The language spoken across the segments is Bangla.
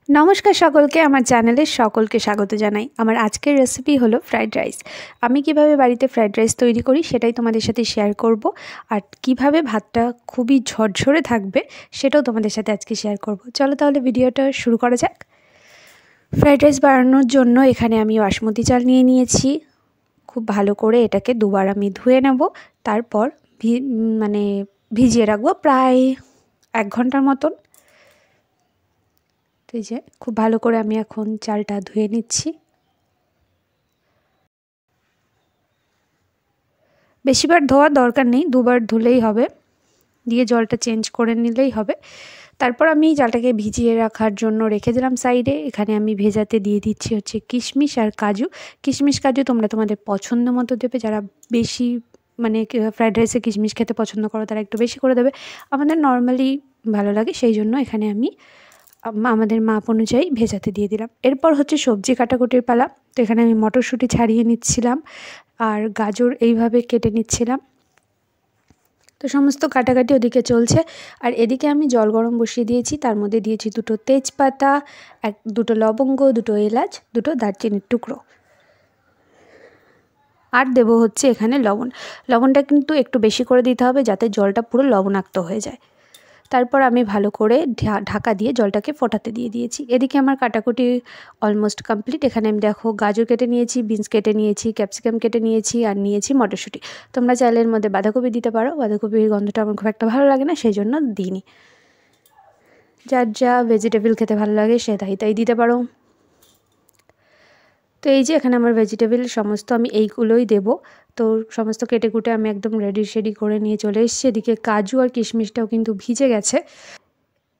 নমস্কার সকলকে, আমার চ্যানেলে সকলকে স্বাগত জানাই। আমার আজকের রেসিপি হলো ফ্রাইড রাইস। আমি কিভাবে বাড়িতে ফ্রাইড রাইস তৈরি করি সেটাই তোমাদের সাথে শেয়ার করব, আর কিভাবে ভাতটা খুবই ঝরঝরে থাকবে সেটাও তোমাদের সাথে আজকে শেয়ার করব। চলো তাহলে ভিডিওটা শুরু করা যাক। ফ্রাইড রাইস বানানোর জন্য এখানে আমি বাসমতি চাল নিয়ে নিয়েছি। খুব ভালো করে এটাকে দুবার আমি ধুয়ে নেব, তারপর ভিজিয়ে রাখবো প্রায় 1 ঘন্টার মতন। তো এই যে খুব ভালো করে আমি এখন চালটা ধুয়ে নিচ্ছি। বেশিবার ধোয়ার দরকার নেই, 2বার ধুলেই হবে, দিয়ে জলটা চেঞ্জ করে নিলেই হবে। তারপর আমি চালটাকে ভিজিয়ে রাখার জন্য রেখে দিলাম সাইডে। এখানে আমি ভেজাতে দিয়ে দিচ্ছি হচ্ছে কিশমিশ আর কাজু। কিশমিশ কাজু তোমরা তোমাদের পছন্দ মতো দেবে, যারা বেশি ফ্রাইড রাইসে কিশমিশ খেতে পছন্দ করো তারা একটু বেশি করে দেবে। আমাদের নর্মালি ভালো লাগে, সেই জন্য এখানে আমি আমাদের মাপ অনুযায়ী ভেজাতে দিয়ে দিলাম। এরপর হচ্ছে সবজি কাটাকুটির পালা। তো এখানে আমি মটরশুঁটি ছাড়িয়ে নিচ্ছিলাম আর গাজর এইভাবে কেটে নিচ্ছিলাম। তো সমস্ত কাটাকাটি ওদিকে চলছে, আর এদিকে আমি জল গরম বসিয়ে দিয়েছি। তার মধ্যে দিয়েছি 2টো তেজপাতা, 2টো লবঙ্গ, 2টো এলাচ, 2টো দারচিনির টুকরো, আর দেবো হচ্ছে এখানে লবণ। লবণটা কিন্তু একটু বেশি করে দিতে হবে যাতে জলটা পুরো লবণাক্ত হয়ে যায়। তারপর আমি ভালো করে ঢাকা দিয়ে জলটাকে ফোটাতে দিয়ে দিয়েছি। এদিকে আমার কাটাকুটি অলমোস্ট কমপ্লিট। এখানে আমি দেখো গাজর কেটে নিয়েছি, বিনস কেটে নিয়েছি, ক্যাপসিকাম কেটে নিয়েছি, আর নিয়েছি মটরশুঁটি। তোমরা চাইলে এর মধ্যে বাঁধাকপি দিতে পারো, বাঁধাকপির গন্ধটা আমার খুব একটা ভালো লাগে না, সেই জন্য দিইনি। যার যা ভেজিটেবল খেতে ভালো লাগে সে তাই দিতে পারো। তো এই যে এখানে আমার ভেজিটেবল সমস্ত আমি এইগুলোই দেবো। তো সমস্ত কেটে কুটে আমি একদম রেডি করে নিয়ে চলে এসেছি। এদিকে কাজু আর কিশমিশটাও কিন্তু ভিজে গেছে।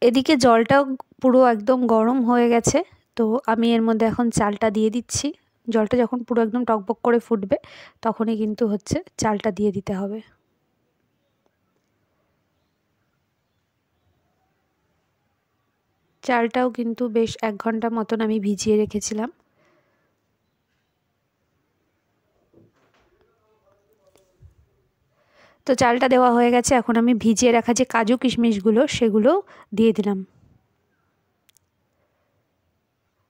এদিকে জলটাও পুরো একদম গরম হয়ে গেছে। তো আমি এর মধ্যে এখন চালটা দিয়ে দিচ্ছি। জলটা যখন পুরো একদম টকবক করে ফুটবে তখনই কিন্তু হচ্ছে চালটা দিয়ে দিতে হবে। চালটাও কিন্তু বেশ 1 ঘন্টা মতন আমি ভিজিয়ে রেখেছিলাম। তো চালটা দেওয়া হয়ে গেছে, এখন আমি ভিজিয়ে রাখা যে কাজু কিশমিশগুলো সেগুলো দিয়ে দিলাম,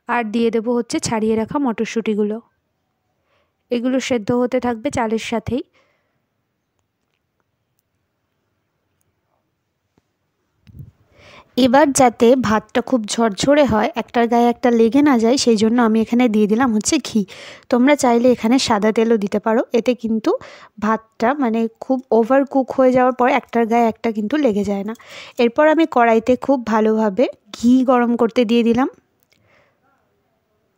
আর দিয়ে দেবো হচ্ছে ছাড়িয়ে রাখা মটরশুঁটিগুলো। এগুলো সেদ্ধ হতে থাকবে চালের সাথেই। এবার যাতে ভাতটা খুব ঝরঝরে হয়, একটার গায়ে একটা লেগে না যায়, সেই জন্য আমি এখানে দিয়ে দিলাম হচ্ছে ঘি। তোমরা চাইলে এখানে সাদা তেলও দিতে পারো, এতে কিন্তু ভাতটা খুব ওভার কুক হয়ে যাওয়ার পর একটার গায়ে একটা কিন্তু লেগে যায় না। এরপর আমি কড়াইতে খুব ভালোভাবে ঘি গরম করতে দিয়ে দিলাম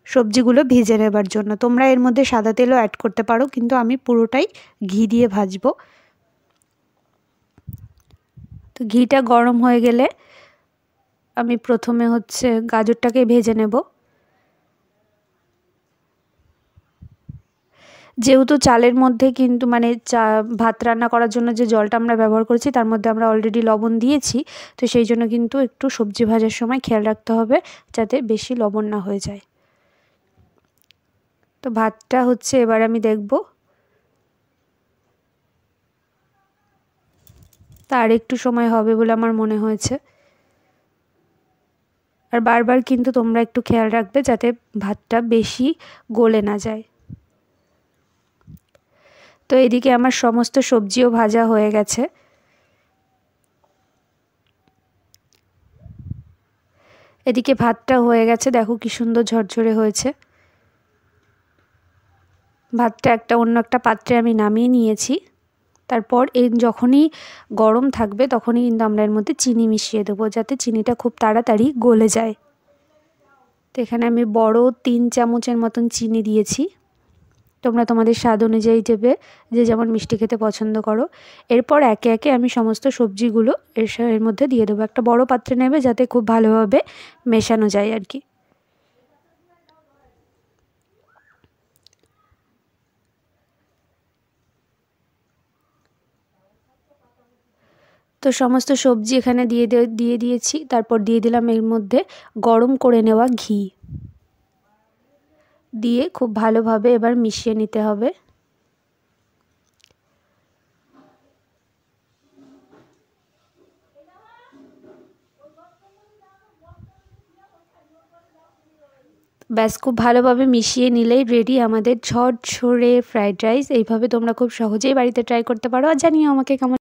সবজিগুলো ভেজে নেবার জন্য। তোমরা এর মধ্যে সাদা তেলও অ্যাড করতে পারো, কিন্তু আমি পুরোটাই ঘি দিয়ে ভাজবো। তো ঘিটা গরম হয়ে গেলে আমি প্রথমে হচ্ছে গাজরটাকে ভেজে নেব। যেহেতু চালের মধ্যে কিন্তু ভাত রান্না করার জন্য যে জলটা আমরা ব্যবহার করছি তার মধ্যে আমরা অলরেডি লবণ দিয়েছি, তো সেই জন্য কিন্তু একটু সবজি ভাজার সময় খেয়াল রাখতে হবে যাতে বেশি লবণ না হয়ে যায়। তো ভাতটা হচ্ছে এবার আমি দেখব, তার একটু সময় হবে বলে আমার মনে হয়েছে। আর বারবার কিন্তু তোমরা একটু খেয়াল রাখবে যাতে ভাতটা বেশি গলে না যায়। তো এদিকে আমার সমস্ত সবজিও ভাজা হয়ে গেছে। এদিকে ভাতটা হয়ে গেছে, দেখো কি সুন্দর ঝরঝরে হয়েছে। ভাতটা অন্য একটা পাত্রে আমি নামিয়ে নিয়েছি। তারপর যখনই গরম থাকবে তখনই কিন্তু আমরা এর মধ্যে চিনি মিশিয়ে দেবো যাতে চিনিটা খুব তাড়াতাড়ি গলে যায়। তো এখানে আমি বড় 3 চামচের মতন চিনি দিয়েছি। তোমরা তোমাদের স্বাদ অনুযায়ী দেবে, যে যেমন মিষ্টি খেতে পছন্দ করো। এরপর একে একে আমি সমস্ত সবজিগুলো এর মধ্যে দিয়ে দেবো। একটা বড় পাত্রে নেবে যাতে খুব ভালোভাবে মেশানো যায় আর কি। তো সমস্ত সবজি এখানে দিয়ে দিয়েছি। তারপর দিয়ে দিলাম এর মধ্যে গরম করে নেওয়া ঘি, দিয়ে খুব ভালোভাবে এবার মিশিয়ে নিতে হবে। ব্যাস খুব ভালোভাবে মিশিয়ে নিলেই রেডি আমাদের ঝরঝরে ফ্রাইড রাইস। এইভাবে তোমরা খুব সহজেই বাড়িতে ট্রাই করতে পারো আর জানিও আমাকে কেমন